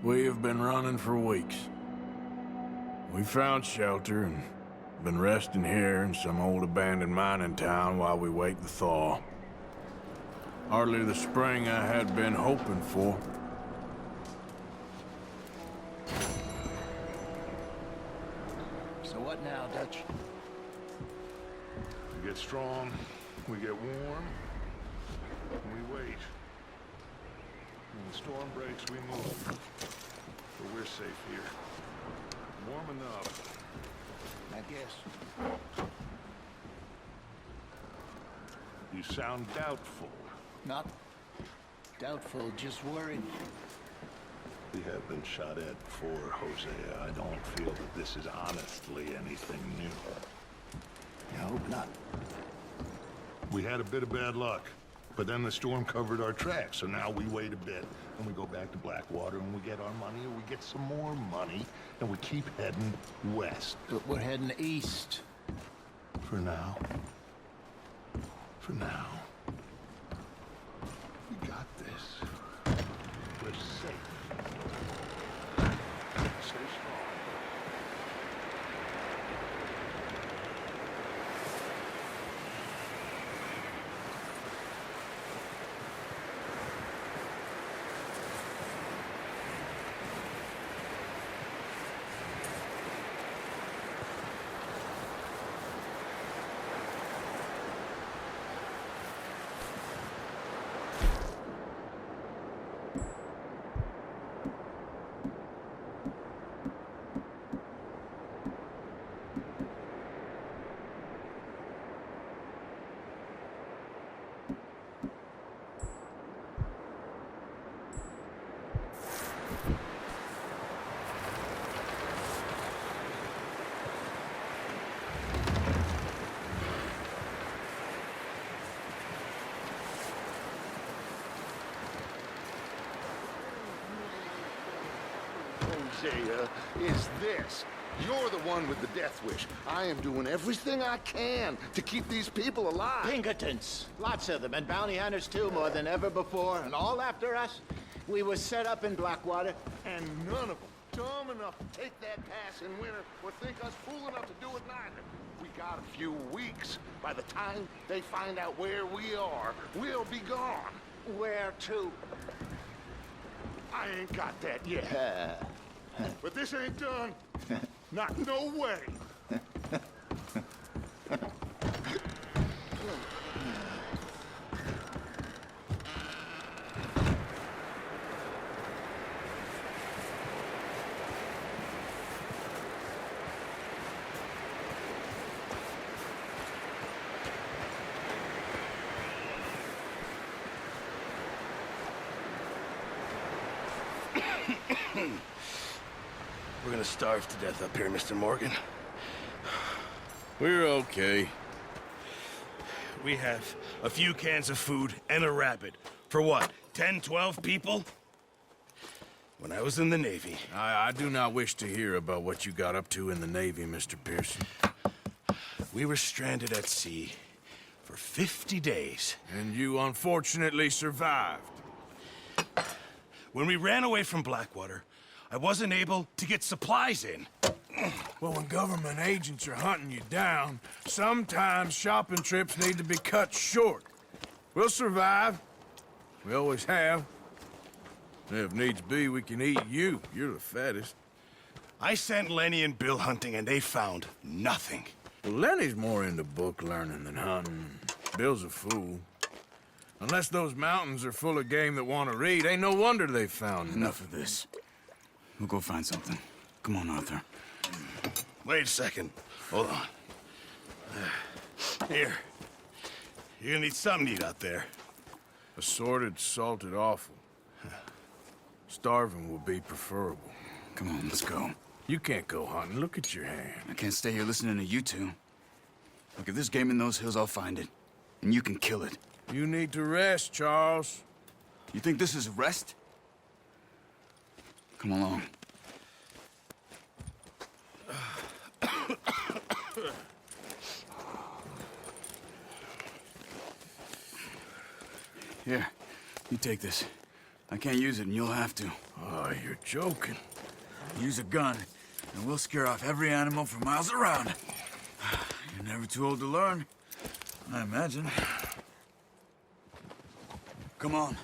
We have been running for weeks. We found shelter and been resting here in some old abandoned mining town while we wait the thaw. Hardly the spring I had been hoping for. So what now, Dutch? We get strong, we get warm, and we wait. When the storm breaks, we move. But we're safe here. Warm enough. I guess. You sound doubtful. Not doubtful, just worried. We have been shot at before, Hosea. I don't feel that this is honestly anything new. I hope not. We had a bit of bad luck, but then the storm covered our tracks, so now we wait a bit, and we go back to Blackwater, and we get our money, or we get some more money, and we keep heading west. But we're heading east. For now. For now. We got this. We're safe. Stay strong. Hosea, is this. You're the one with the death wish. I am doing everything I can to keep these people alive. Pinkertons. Lots of them, and bounty hunters too, more than ever before, and all after us. We were set up in Blackwater. And none of them dumb enough to take that pass in winter or think us fool enough to do it neither. We got a few weeks. By the time they find out where we are, we'll be gone. Where to? I ain't got that yet. But this ain't done. Not no way. We're gonna starve to death up here, Mr. Morgan. We're okay. We have a few cans of food and a rabbit. For what, 10, 12 people? When I was in the Navy... I do not wish to hear about what you got up to in the Navy, Mr. Pearson. We were stranded at sea for 50 days. And you unfortunately survived. When we ran away from Blackwater, I wasn't able to get supplies in. Well, when government agents are hunting you down, sometimes shopping trips need to be cut short. We'll survive. We always have. If needs be, we can eat you. You're the fattest. I sent Lenny and Bill hunting, and they found nothing. Well, Lenny's more into book learning than hunting. Bill's a fool. Unless those mountains are full of game that want to read, ain't no wonder they found Enough of this. We'll go find something. Come on, Arthur. Wait a second. Hold on. Here. You're gonna need something to eat out there. Assorted, salted offal. Starving will be preferable. Come on, let's go. You can't go hunting. Look at your hand. I can't stay here listening to you two. Look, if there's game in those hills, I'll find it. And you can kill it. You need to rest, Charles. You think this is rest? Come along. Here, you take this. I can't use it, and you'll have to. Oh, you're joking. Use a gun, and we'll scare off every animal for miles around. You're never too old to learn, I imagine. Come on,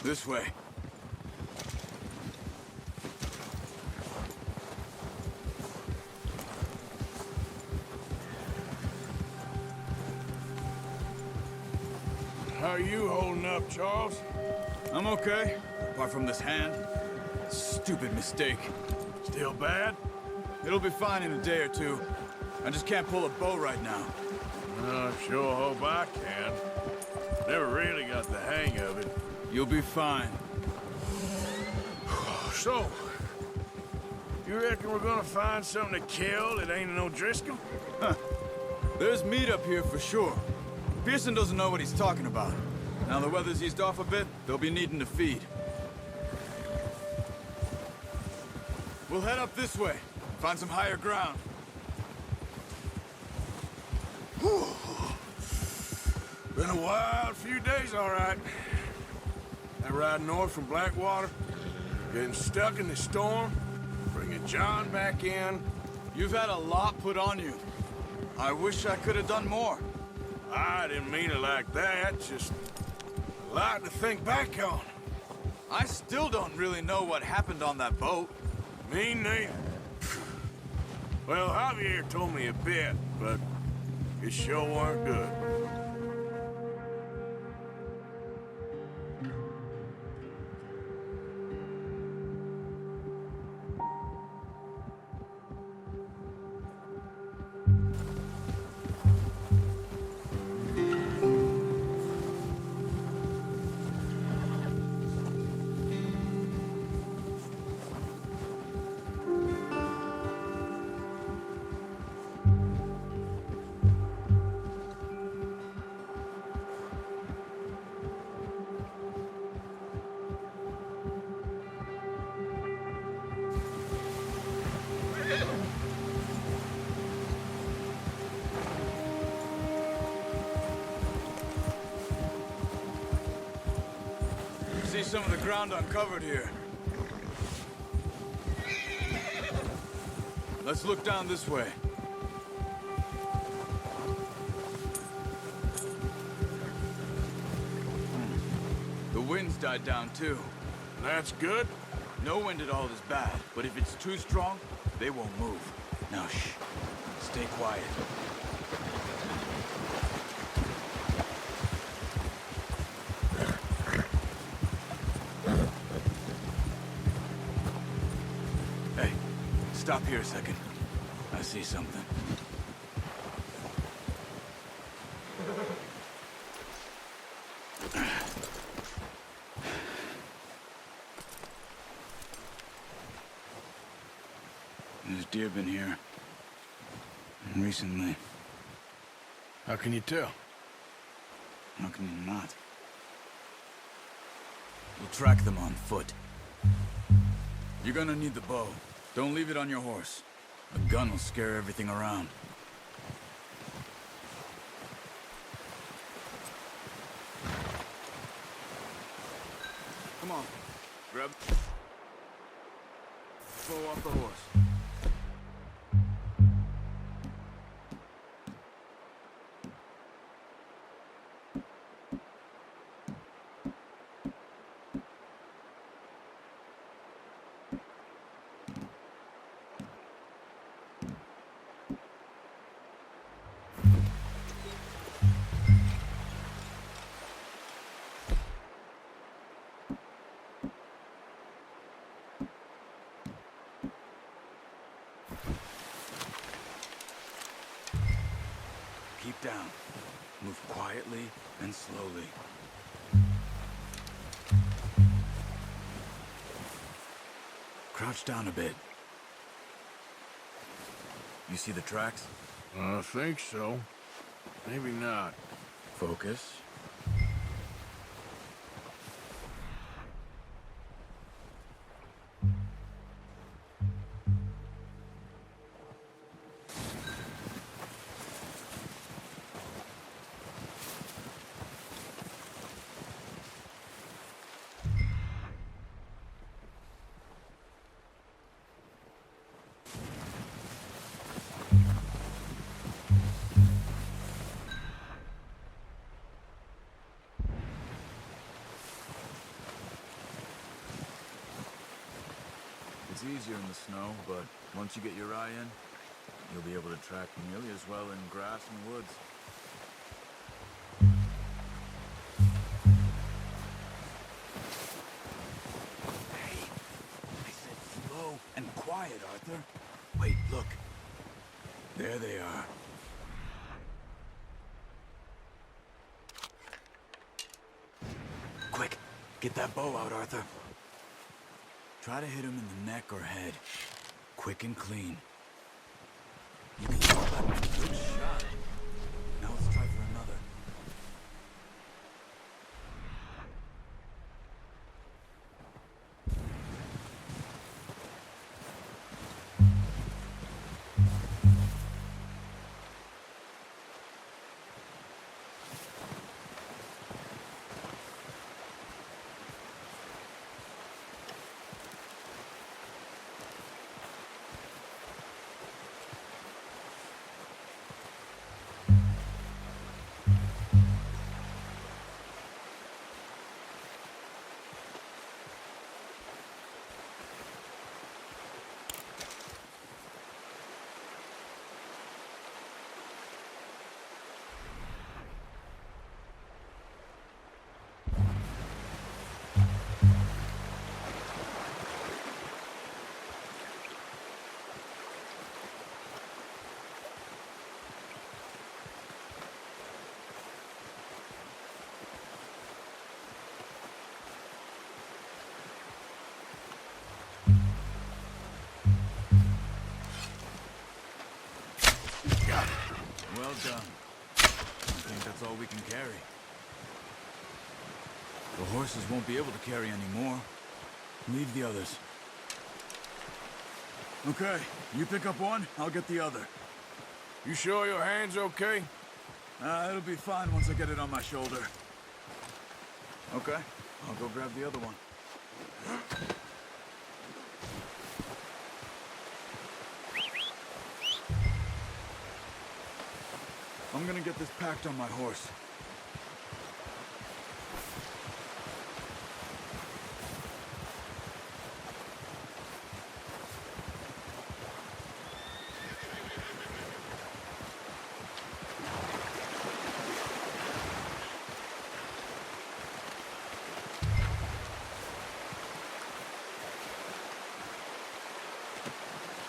this way. How are you holding up, Charles? I'm okay, apart from this hand. Stupid mistake. Still bad? It'll be fine in a day or two. I just can't pull a bow right now. I sure hope I can. Never really got the hang of it. You'll be fine. So, you reckon we're gonna find something to kill that ain't no Driscoll? There's meat up here for sure. Pearson doesn't know what he's talking about. Now the weather's eased off a bit, they'll be needing to feed. We'll head up this way, find some higher ground. Whew. Been a wild few days, all right. That ride north from Blackwater, getting stuck in the storm, bringing John back in. You've had a lot put on you. I wish I could have done more. I didn't mean it like that, just a lot to think back on. I still don't really know what happened on that boat. Me neither. Well, Javier told me a bit, but it sure weren't good. See some of the ground uncovered here. Let's look down this way. The wind's died down too. That's good. No wind at all is bad, but if it's too strong, they won't move. Now shh, stay quiet. Hey, stop here a second. I see something. There's deer been here. Recently. How can you tell? How can you not? We'll track them on foot. You're gonna need the bow. Don't leave it on your horse. A gun will scare everything around. Come on. Grab bow off the horse. Keep down. Move quietly and slowly. Crouch down a bit. You see the tracks? I think so. Maybe not. Focus. gets easier in the snow, but once you get your eye in, you'll be able to track nearly as well in grass and woods. Hey, I said slow and quiet, Arthur. Wait, look. There they are. Quick, get that bow out, Arthur. Try to hit him in the neck or head. Quick and clean. You can call that one a good shot. Now let's try for another. Well done. I think that's all we can carry. The horses won't be able to carry any more. Leave the others. Okay, you pick up one, I'll get the other. You sure your hand's okay? It'll be fine once I get it on my shoulder. Okay, I'll go grab the other one. I'm gonna get this packed on my horse.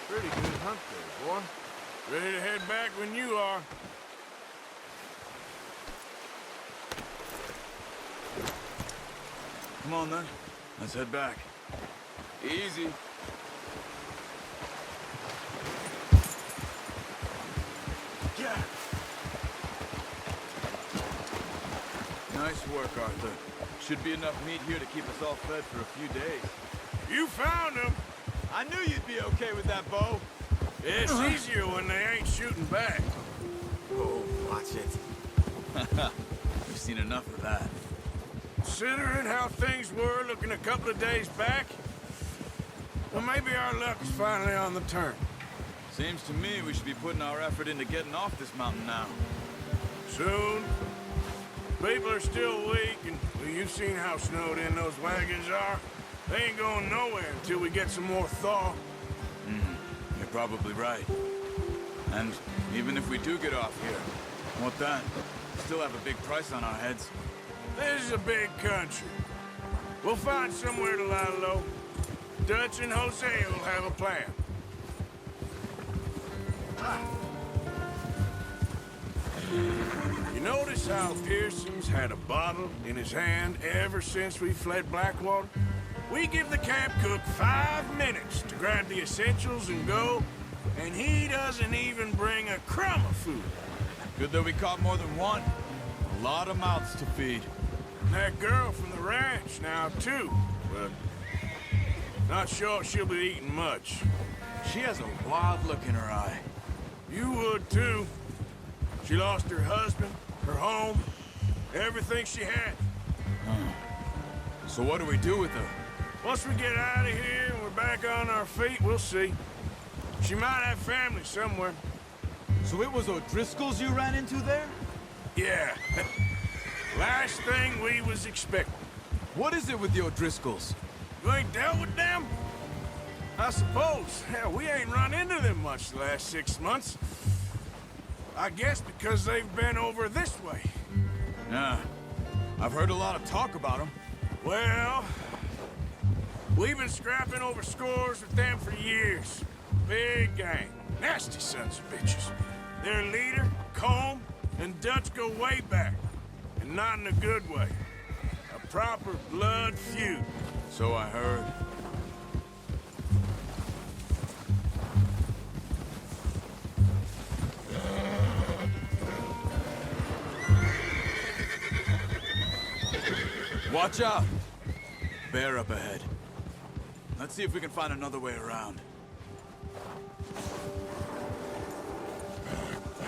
Pretty good hunt there, boy. Ready to head back when you are. Come on then, let's head back. Easy. Yeah. Nice work, Arthur. Should be enough meat here to keep us all fed for a few days. You found them. I knew you'd be okay with that bow. It's easier when they ain't shooting back. Oh, watch it. We've seen enough of that. Considering how things were looking a couple of days back, well, maybe our luck is finally on the turn. Seems to me we should be putting our effort into getting off this mountain now. Soon. People are still weak, and well, you've seen how snowed in those wagons are. They ain't going nowhere until we get some more thaw. You're probably right. And even if we do get off here, what then? Still have a big price on our heads. This is a big country. We'll find somewhere to lie low. Dutch and Jose will have a plan. You notice how Pearson's had a bottle in his hand ever since we fled Blackwater? We give the camp cook 5 minutes to grab the essentials and go, and he doesn't even bring a crumb of food. Good that we caught more than one. A lot of mouths to feed. And that girl from the ranch now, too. But not sure she'll be eating much. She has a wild look in her eye. You would, too. She lost her husband, her home, everything she had. So what do we do with her? Once we get out of here and we're back on our feet, we'll see. She might have family somewhere. So it was O'Driscoll's you ran into there? Yeah. Last thing we was expecting. What is it with the O'Driscolls? You ain't dealt with them? I suppose. Hell, we ain't run into them much the last 6 months. I guess because they've been over this way. Yeah. I've heard a lot of talk about them. Well, we've been scrapping over scores with them for years. Big gang. Nasty sons of bitches. Their leader, Combe, and Dutch go way back. And not in a good way. A proper blood feud. So I heard. Watch out! Bear up ahead. Let's see if we can find another way around.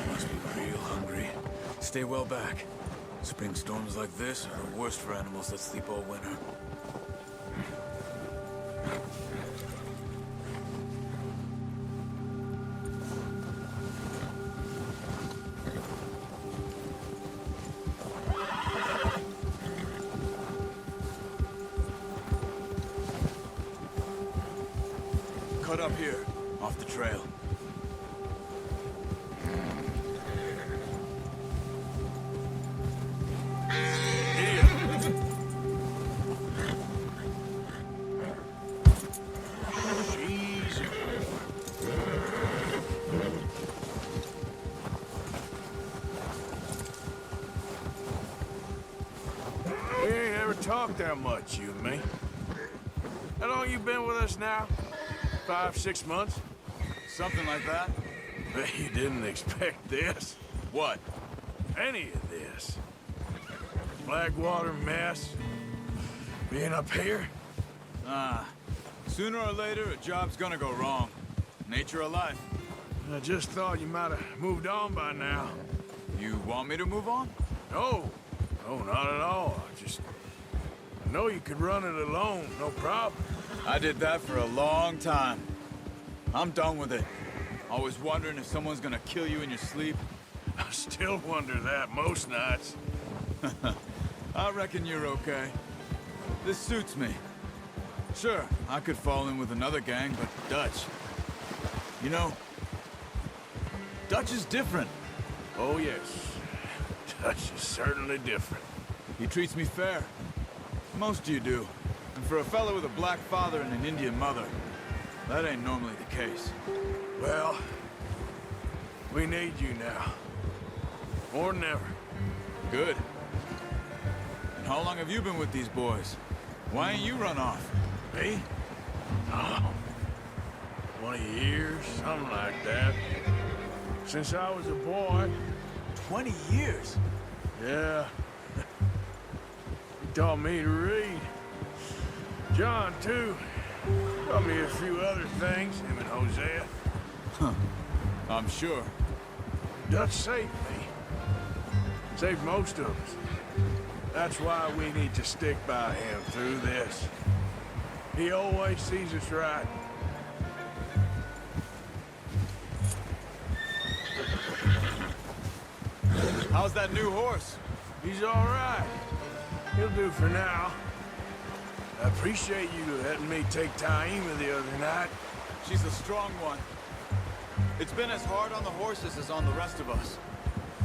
Must be real hungry. Stay well back. Spring storms like this are the worst for animals that sleep all winter. Cut up here, off the trail. We ain't ever talked that much, you and me. How long you been with us now? 5, 6 months? Something like that? Bet you didn't expect this. What? Any of this. Blackwater mess. Being up here. Sooner or later, a job's gonna go wrong. Nature of life. I just thought you might have moved on by now. You want me to move on? No. No, not at all. I know you could run it alone, no problem. I did that for a long time. I'm done with it. Always wondering if someone's gonna kill you in your sleep. I still wonder that most nights. I reckon you're okay. This suits me. Sure, I could fall in with another gang, but Dutch... You know, Dutch is different. Oh, yes. Dutch is certainly different. He treats me fair. Most of you do. And for a fellow with a black father and an Indian mother, that ain't normally the case. Well, we need you now. More than ever. Good. And how long have you been with these boys? Why ain't you run off? Me? Oh, 20 years, something like that. Since I was a boy. 20 years? Yeah. He taught me to read. John, too. Taught me a few other things, him and Hosea. I'm sure. Dutch saved me. Saved most of us. That's why we need to stick by him through this. He always sees us right. How's that new horse? He's all right. He'll do for now. I appreciate you letting me take Taima the other night. She's a strong one. It's been as hard on the horses as on the rest of us.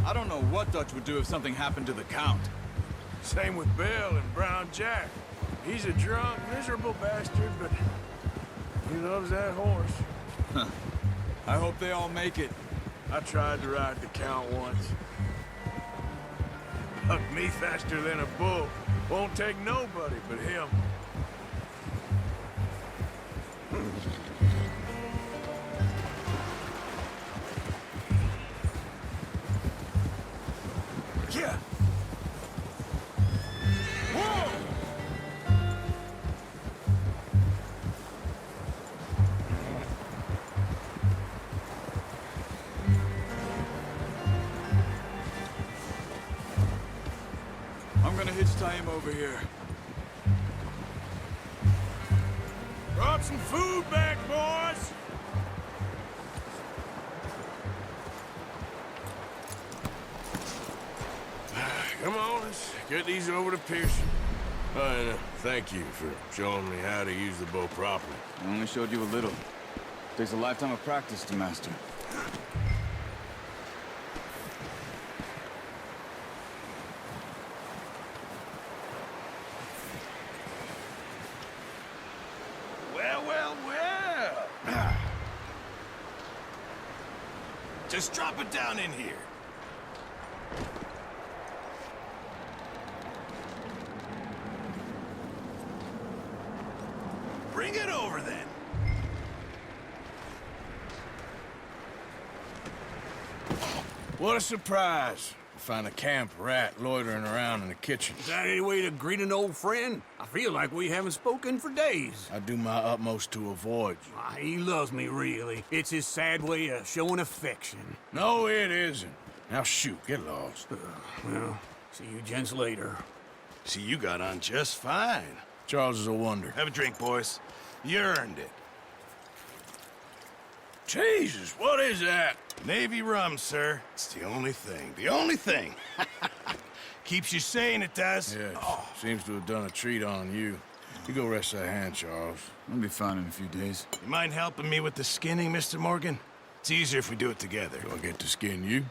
I don't know what Dutch would do if something happened to the Count. Same with Bill and Brown Jack. He's a drunk, miserable bastard, but he loves that horse. I hope they all make it. I tried to ride the Count once. Hucked me faster than a bull. Won't take nobody but him. Yeah. Whoa! I'm gonna hitch tie him over here. Brought some food back, boys! Come on, let's get these over to Pearson. Thank you for showing me how to use the bow properly. I only showed you a little. Takes a lifetime of practice to master. Well. Just drop it down in here. Bring it over, then. What a surprise. To find a camp rat loitering around in the kitchen. Is that any way to greet an old friend? I feel like we haven't spoken for days. I do my utmost to avoid you. He loves me, really. It's his sad way of showing affection. No, it isn't. Now shoot, get lost. Well, see you gents later. See, you got on just fine. Charles is a wonder. Have a drink, boys. You earned it. Jesus, what is that? Navy rum, sir. It's the only thing. The only thing. Keeps you sane, it does. Yes, seems to have done a treat on you. You go rest that hand, Charles. I'll be fine in a few days. You mind helping me with the skinning, Mr. Morgan? It's easier if we do it together. Do I get to skin you?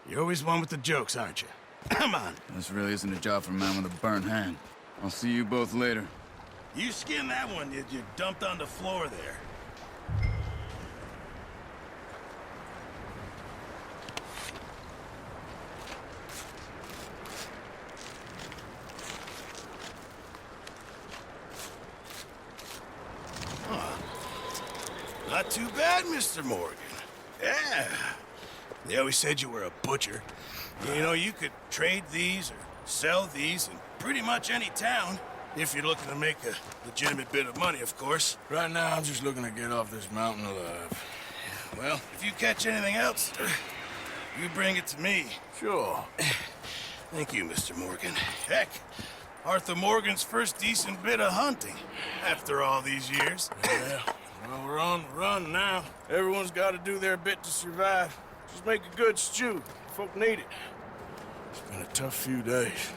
You're always one with the jokes, aren't you? Come on. This really isn't a job for a man with a burnt hand. I'll see you both later. You skin that one you dumped on the floor there. Not too bad, Mr. Morgan. Yeah. They always said you were a butcher. You know, you could trade these or sell these in pretty much any town. If you're looking to make a legitimate bit of money, of course. Right now, I'm just looking to get off this mountain alive. Well, if you catch anything else, you bring it to me. Sure. Thank you, Mr. Morgan. Heck, Arthur Morgan's first decent bit of hunting after all these years. Yeah. Well, we're on the run now. Everyone's got to do their bit to survive. Just make a good stew. Folk need it. It's been a tough few days.